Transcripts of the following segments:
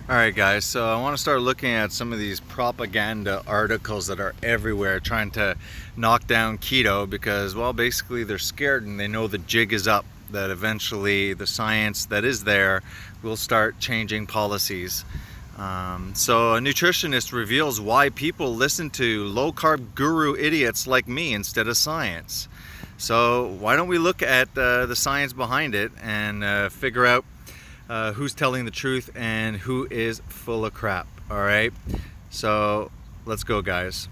Alright guys, so I want to start looking at some of these propaganda articles that are everywhere trying to knock down keto because, well, basically they're scared and they know the jig is up, that eventually the science that is there will start changing policies. So a nutritionist reveals why people listen to low-carb guru idiots like me instead of science. So why don't we look at the science behind it and figure out who's telling the truth and who is full of crap. All right, so let's go, guys.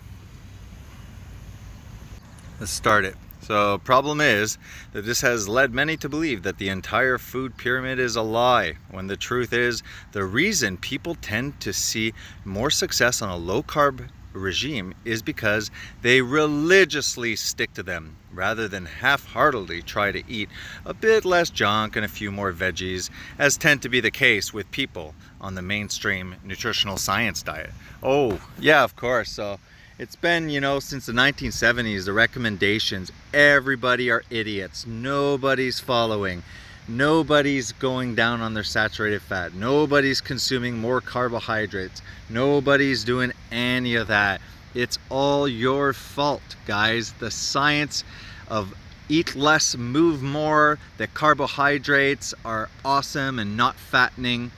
Let's start it. So problem is that this has led many to believe that the entire food pyramid is a lie, when the truth is the reason people tend to see more success on a low-carb regime is because they religiously stick to them rather than half-heartedly try to eat a bit less junk and a few more veggies, as tend to be the case with people on the mainstream nutritional science diet. Oh yeah, of course. So it's been, since the 1970s, the recommendations, everybody are idiots. Nobody's following. Nobody's going down on their saturated fat. Nobody's consuming more carbohydrates. Nobody's doing any of that. It's all your fault, guys. The science of eat less, move more, that carbohydrates are awesome and not fattening.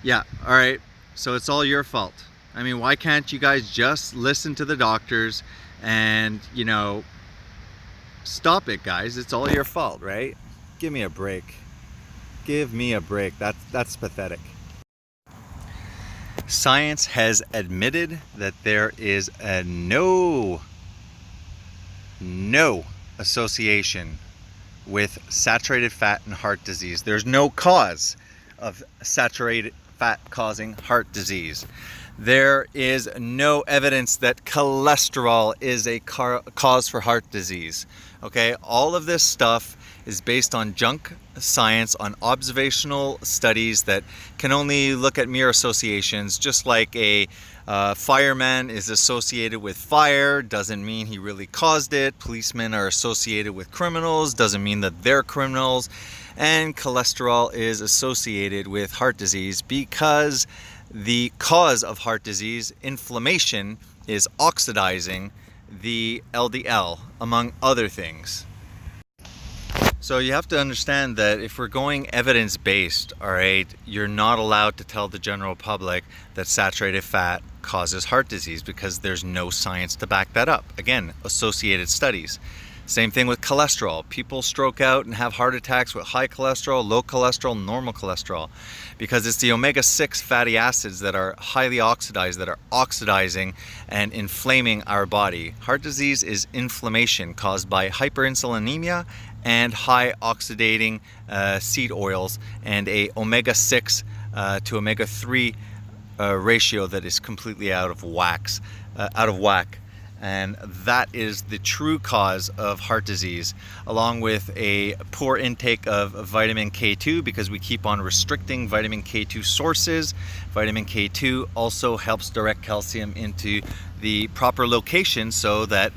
Yeah, all right. So it's all your fault. I mean, why can't you guys just listen to the doctors and, stop it, guys? It's all your fault, right? Give me a break. Give me a break. That's pathetic. Science has admitted that there is a no association with saturated fat and heart disease. There's no cause of saturated fat causing heart disease. There is no evidence that cholesterol is a cause for heart disease. Okay, all of this stuff is based on junk science, on observational studies that can only look at mere associations. Just like a fireman is associated with fire, doesn't mean he really caused it. Policemen are associated with criminals, doesn't mean that they're criminals. And cholesterol is associated with heart disease because the cause of heart disease, inflammation, is oxidizing the LDL, among other things. So you have to understand that if we're going evidence-based, all right, you're not allowed to tell the general public that saturated fat causes heart disease because there's no science to back that up. Again, associated studies. Same thing with cholesterol. People stroke out and have heart attacks with high cholesterol, low cholesterol, normal cholesterol, because it's the omega-6 fatty acids that are highly oxidized, that are oxidizing and inflaming our body. Heart disease is inflammation caused by hyperinsulinemia and high oxidating seed oils and a omega-6 to omega-3 ratio that is completely out of whack. And that is the true cause of heart disease, along with a poor intake of vitamin K2 because we keep on restricting vitamin K2 sources. Vitamin K2 also helps direct calcium into the proper location so that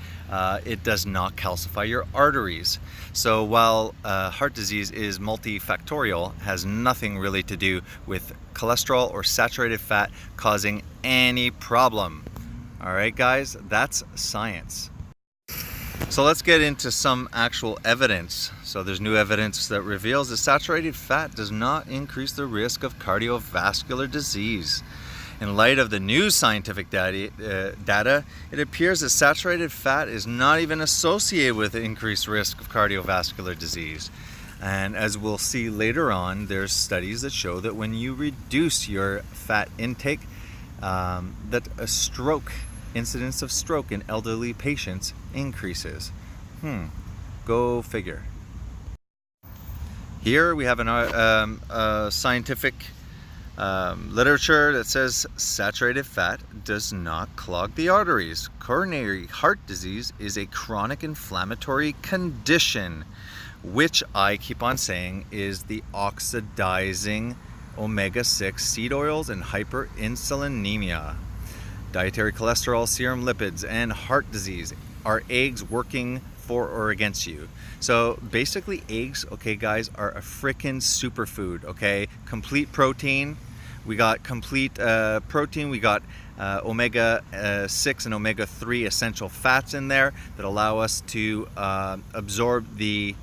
it does not calcify your arteries. So while heart disease is multifactorial, has nothing really to do with cholesterol or saturated fat causing any problem. All right, guys, that's science. So let's get into some actual evidence. So there's new evidence that reveals that saturated fat does not increase the risk of cardiovascular disease. In light of the new scientific data, it appears that saturated fat is not even associated with increased risk of cardiovascular disease. And as we'll see later on, there's studies that show that when you reduce your fat intake, that incidence of stroke in elderly patients increases. Go figure. Here we have a scientific literature that says saturated fat does not clog the arteries. Coronary heart disease is a chronic inflammatory condition, which I keep on saying is the oxidizing omega-6 seed oils and hyperinsulinemia. Dietary cholesterol, serum lipids, and heart disease are eggs working for or against you. So basically eggs, okay guys, are a freaking superfood, okay? Complete protein. We got complete protein, we got omega-6 and omega-3 essential fats in there that allow us to absorb the...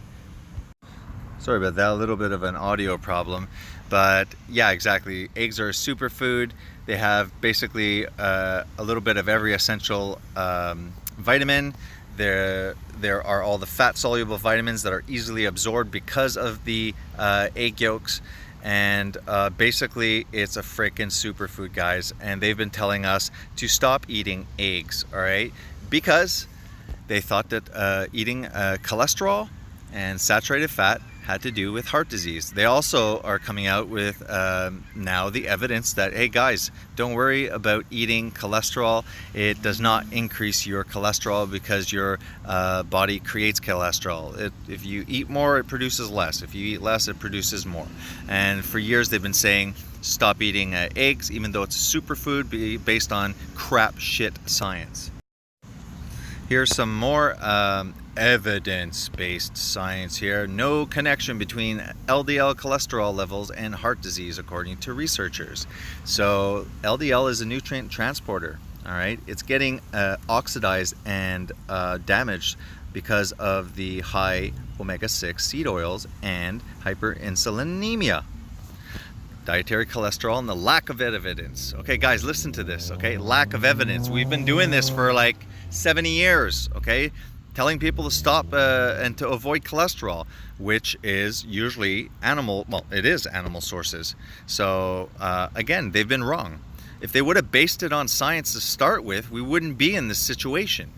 Sorry about that, a little bit of an audio problem. But yeah, exactly. Eggs are a superfood. They have basically a little bit of every essential vitamin. There are all the fat-soluble vitamins that are easily absorbed because of the egg yolks. And basically, it's a freaking superfood, guys. And they've been telling us to stop eating eggs, all right? Because they thought that eating cholesterol and saturated fat had to do with heart disease. They also are coming out with now the evidence that, hey guys, don't worry about eating cholesterol. It does not increase your cholesterol because your body creates cholesterol. If you eat more, it produces less. If you eat less, it produces more. And for years they've been saying stop eating eggs, even though it's a superfood based on crap shit science. Here's some more evidence-based science here. No connection between LDL cholesterol levels and heart disease, according to researchers. So LDL is a nutrient transporter, all right? It's getting oxidized and damaged because of the high omega-6 seed oils and hyperinsulinemia. Dietary cholesterol and the lack of evidence. Okay, guys, listen to this, okay? Lack of evidence. We've been doing this for like 70 years, okay? Telling people to stop and to avoid cholesterol, which is usually animal, well, it is animal sources. So again, they've been wrong. If they would have based it on science to start with, we wouldn't be in this situation.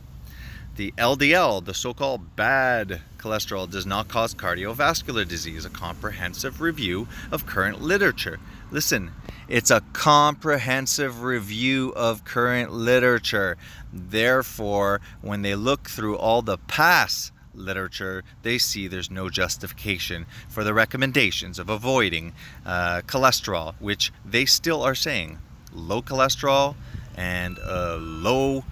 The LDL, the so-called bad cholesterol, does not cause cardiovascular disease. A comprehensive review of current literature. Listen, it's a comprehensive review of current literature. Therefore, when they look through all the past literature, they see there's no justification for the recommendations of avoiding cholesterol, which they still are saying low cholesterol and low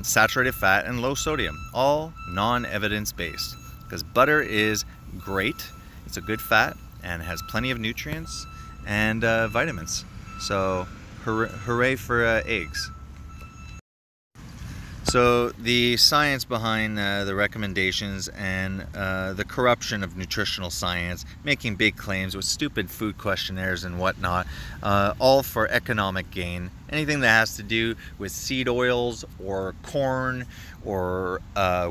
saturated fat and low sodium, all non-evidence based, because butter is great. It's a good fat and has plenty of nutrients and vitamins. So hooray for eggs. So the science behind the recommendations and the corruption of nutritional science, making big claims with stupid food questionnaires and whatnot, all for economic gain. Anything that has to do with seed oils or corn or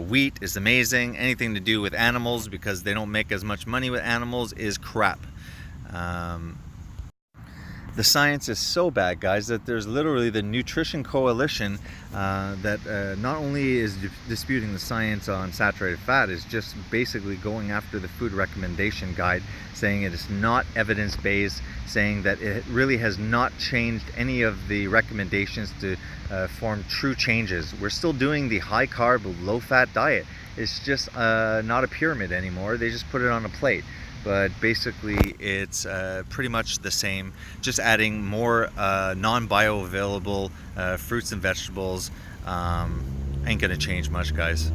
wheat is amazing. Anything to do with animals, because they don't make as much money with animals, is crap. The science is so bad, guys, that there's literally the Nutrition Coalition that not only is disputing the science on saturated fat, is just basically going after the food recommendation guide, saying it is not evidence-based, saying that it really has not changed any of the recommendations to form true changes. We're still doing the high-carb, low-fat diet. It's just not a pyramid anymore. They just put it on a plate. But basically it's pretty much the same, just adding more non-bioavailable fruits and vegetables. Ain't gonna change much, guys.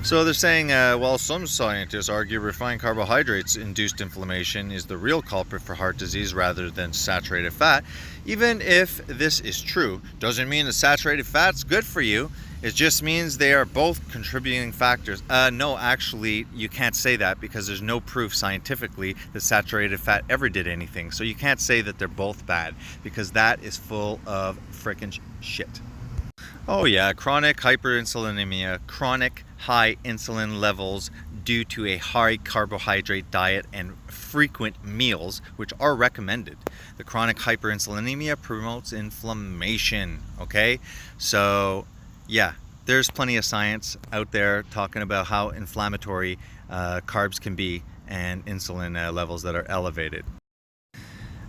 So they're saying, while some scientists argue refined carbohydrates induced inflammation is the real culprit for heart disease rather than saturated fat. Even if this is true, doesn't mean that saturated fat's good for you. It just means they are both contributing factors. No, actually, you can't say that, because there's no proof scientifically that saturated fat ever did anything. So you can't say that they're both bad, because that is full of frickin' shit. Oh yeah, chronic hyperinsulinemia, chronic high insulin levels due to a high carbohydrate diet and frequent meals, which are recommended. The chronic hyperinsulinemia promotes inflammation, okay? So yeah, there's plenty of science out there talking about how inflammatory carbs can be and insulin levels that are elevated.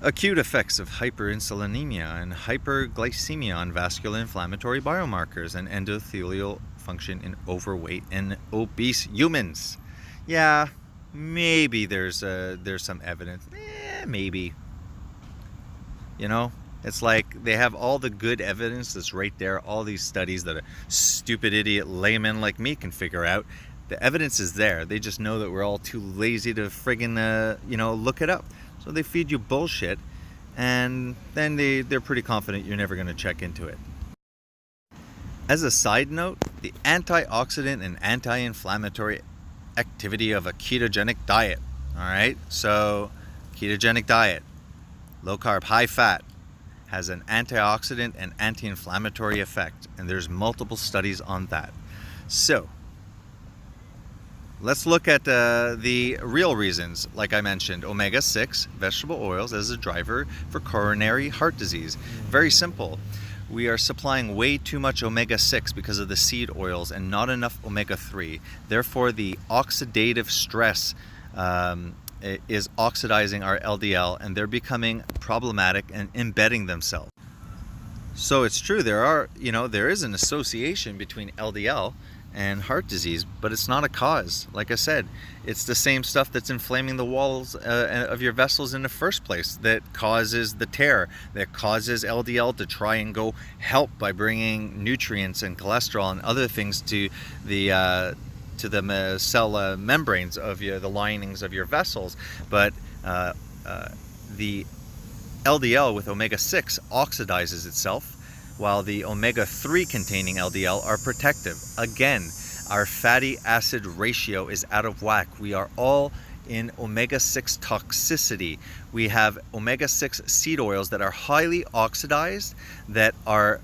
Acute effects of hyperinsulinemia and hyperglycemia on vascular inflammatory biomarkers and endothelial function in overweight and obese humans. Yeah, maybe there's some evidence. Maybe. You know? It's like they have all the good evidence that's right there, all these studies that a stupid idiot layman like me can figure out, The evidence is there. They just know that we're all too lazy to friggin' look it up. So they feed you bullshit, and then they're pretty confident you're never going to check into it. As a side note, the antioxidant and anti-inflammatory activity of a ketogenic diet. All right, so ketogenic diet, low carb, high fat, has an antioxidant and anti-inflammatory effect, and there's multiple studies on that. So let's look at the real reasons. Like I mentioned, omega-6 vegetable oils as a driver for coronary heart disease. Very simple. We are supplying way too much omega-6 because of the seed oils and not enough omega-3. Therefore, the oxidative stress is oxidizing our LDL, and they're becoming problematic and embedding themselves. So it's true, there is an association between LDL and heart disease, but it's not a cause. Like I said, it's the same stuff that's inflaming the walls of your vessels in the first place that causes the tear, that causes LDL to try and go help by bringing nutrients and cholesterol and other things to the cell membranes of the linings of your vessels. But the LDL with omega-6 oxidizes itself, while the omega-3 containing LDL are protective. Again, our fatty acid ratio is out of whack. We are all in omega-6 toxicity. We have omega-6 seed oils that are highly oxidized, that are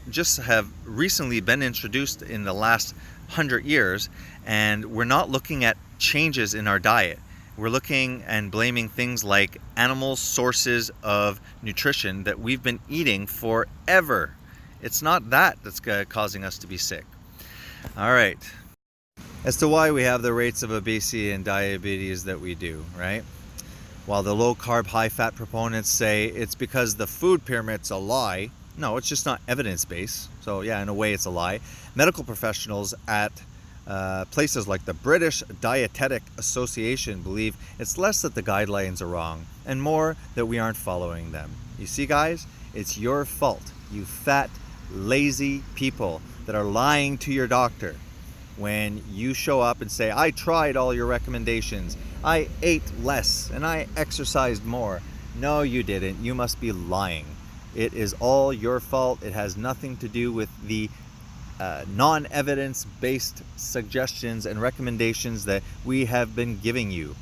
just have recently been introduced in the last 100 years, and we're not looking at changes in our diet. We're looking and blaming things like animal sources of nutrition that we've been eating forever. It's not that that's causing us to be sick. All right. As to why we have the rates of obesity and diabetes that we do, right? While the low carb, high fat proponents say it's because the food pyramid's a lie, no, it's just not evidence-based. So yeah, in a way it's a lie. Medical professionals at places like the British Dietetic Association believe it's less that the guidelines are wrong and more that we aren't following them. You see, guys, it's your fault, you fat, lazy people that are lying to your doctor when you show up and say, I tried all your recommendations, I ate less and I exercised more. No, you didn't. You must be lying. It is all your fault. It has nothing to do with the non-evidence-based suggestions and recommendations that we have been giving you.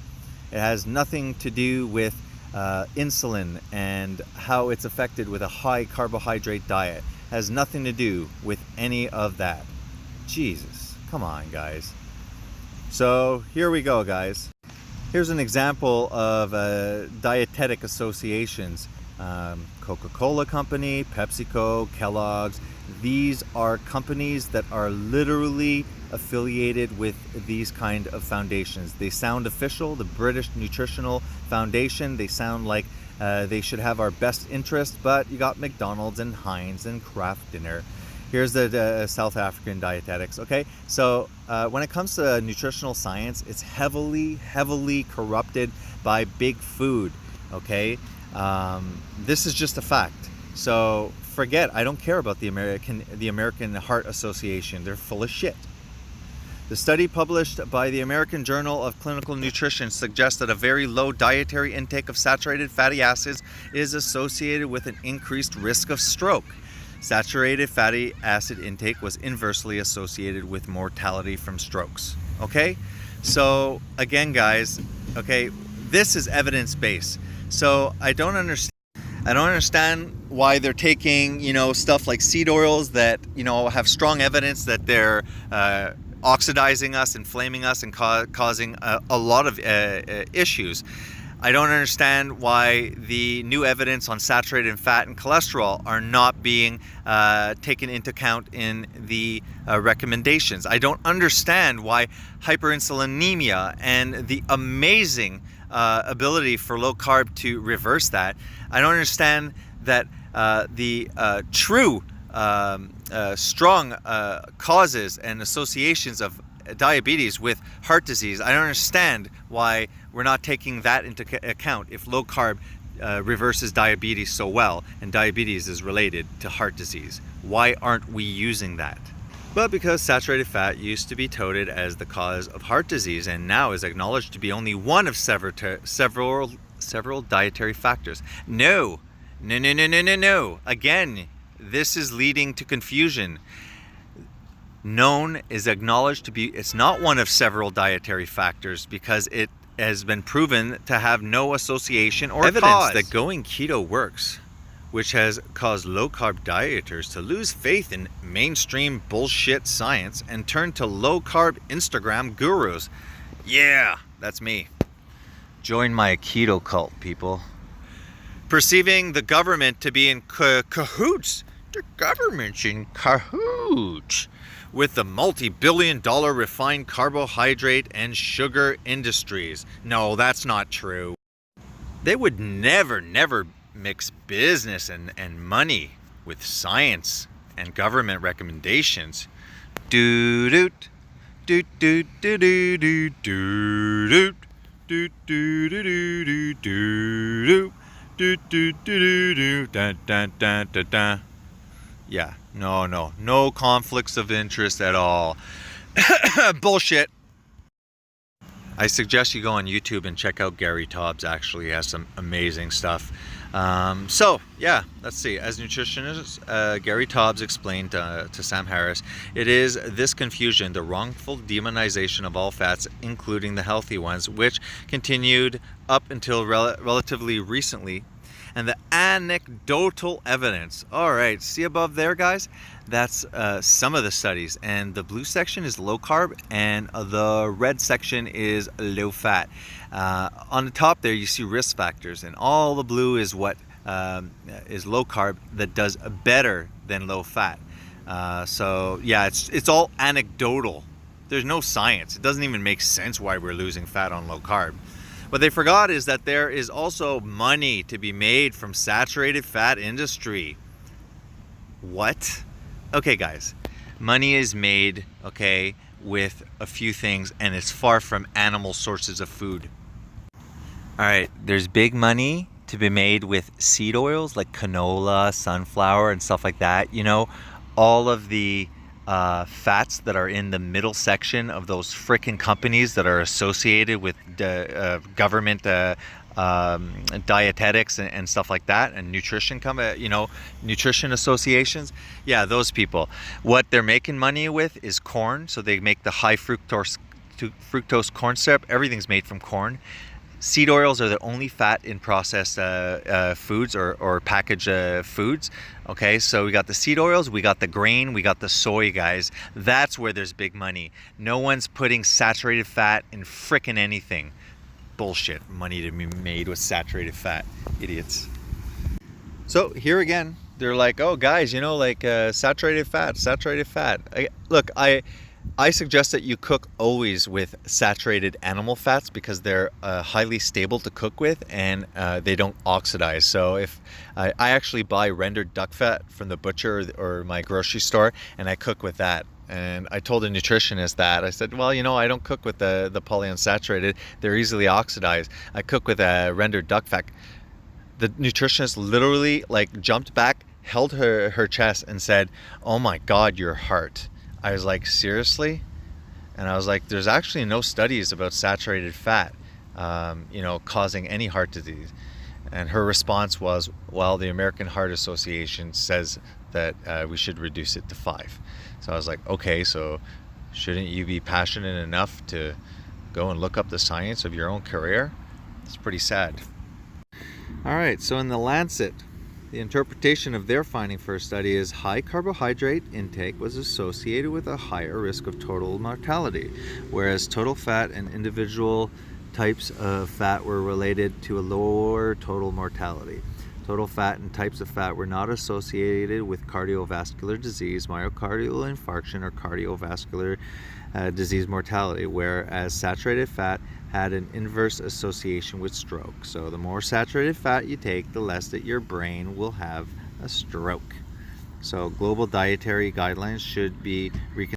It has nothing to do with insulin and how it's affected with a high carbohydrate diet. It has nothing to do with any of that. Jesus, come on, guys. So here we go, guys. Here's an example of dietetic associations. Coca-Cola Company, PepsiCo, Kellogg's. These are companies that are literally affiliated with these kind of foundations. They sound official, the British Nutritional Foundation. They sound like they should have our best interest, but you got McDonald's and Heinz and Kraft Dinner. Here's the South African dietetics, okay? So when it comes to nutritional science, it's heavily corrupted by big food, okay? This is just a fact. So forget, I don't care about the American Heart Association. They're full of shit. The study published by the American Journal of Clinical Nutrition suggests that a very low dietary intake of saturated fatty acids is associated with an increased risk of stroke. Saturated fatty acid intake was inversely associated with mortality from strokes. Okay? So again, guys, okay, this is evidence-based. So I don't understand why they're taking, stuff like seed oils that, have strong evidence that they're oxidizing us, inflaming us, and causing a lot of issues. I don't understand why the new evidence on saturated fat and cholesterol are not being taken into account in the recommendations. I don't understand why hyperinsulinemia and the amazing ability for low carb to reverse that. I don't understand that the true strong causes and associations of diabetes with heart disease. I don't understand why we're not taking that into account if low carb reverses diabetes so well, and diabetes is related to heart disease. Why aren't we using that? But because saturated fat used to be touted as the cause of heart disease and now is acknowledged to be only one of several dietary factors. No. Again, this is leading to confusion. Known is acknowledged to be, it's not one of several dietary factors because it has been proven to have no association or evidence that going keto works, which has caused low-carb dieters to lose faith in mainstream bullshit science and turn to low-carb Instagram gurus. Yeah, that's me. Join my keto cult, people. Perceiving the government to be in cahoots. The government's in cahoots with the multi-billion-dollar refined carbohydrate and sugar industries. No, that's not true. They would never mix business and money with science and government recommendations. Doot doot doot doot doot doot doot doot doot doot doot doot doot. Yeah, no conflicts of interest at all. Bullshit. I suggest you go on YouTube and check out Gary Taubes. Actually, he has some amazing stuff. So yeah, let's see. As nutritionist Gary Taubes explained to Sam Harris, it is this confusion, the wrongful demonization of all fats, including the healthy ones, which continued up until relatively recently, and the anecdotal evidence. All right, see above there, guys? That's some of the studies, and the blue section is low carb and the red section is low fat. On the top there you see risk factors, and all the blue is what is low carb that does better than low fat. So yeah, it's all anecdotal. There's no science. It doesn't even make sense why we're losing fat on low carb. What they forgot is that there is also money to be made from saturated fat industry. What? Okay, guys, money is made, okay, with a few things, and it's far from animal sources of food. All right, there's big money to be made with seed oils like canola, sunflower, and stuff like that. You know, all of the fats that are in the middle section of those frickin' companies that are associated with government dietetics and stuff like that, and nutrition nutrition associations. Yeah, those people, what they're making money with is corn. So they make the high fructose corn syrup. Everything's made from corn. Seed oils are the only fat in processed foods or packaged foods. Okay, so we got the seed oils, we got the grain, we got the soy, guys. That's where there's big money. No one's putting saturated fat in frickin' anything. Bullshit. Money to be made with saturated fat. Idiots. So here again, they're like, oh guys, saturated fat. Look, I suggest that you cook always with saturated animal fats because they're highly stable to cook with, and they don't oxidize. So if I actually buy rendered duck fat from the butcher or my grocery store, and I cook with that. And I told a nutritionist that. I said, well, I don't cook with the polyunsaturated. They're easily oxidized. I cook with rendered duck fat. The nutritionist literally jumped back, held her chest, and said, oh my God, your heart. I was like, seriously? And I was like, there's actually no studies about saturated fat, causing any heart disease. And her response was, well, the American Heart Association says that we should reduce it to 5. So I was like, okay, so shouldn't you be passionate enough to go and look up the science of your own career? It's pretty sad. All right, so in the Lancet, the interpretation of their finding for a study is high carbohydrate intake was associated with a higher risk of total mortality, whereas total fat and individual types of fat were related to a lower total mortality. Total fat and types of fat were not associated with cardiovascular disease, myocardial infarction, or cardiovascular disease mortality, whereas saturated fat had an inverse association with stroke. So the more saturated fat you take, the less that your brain will have a stroke. So global dietary guidelines should be reconsidered.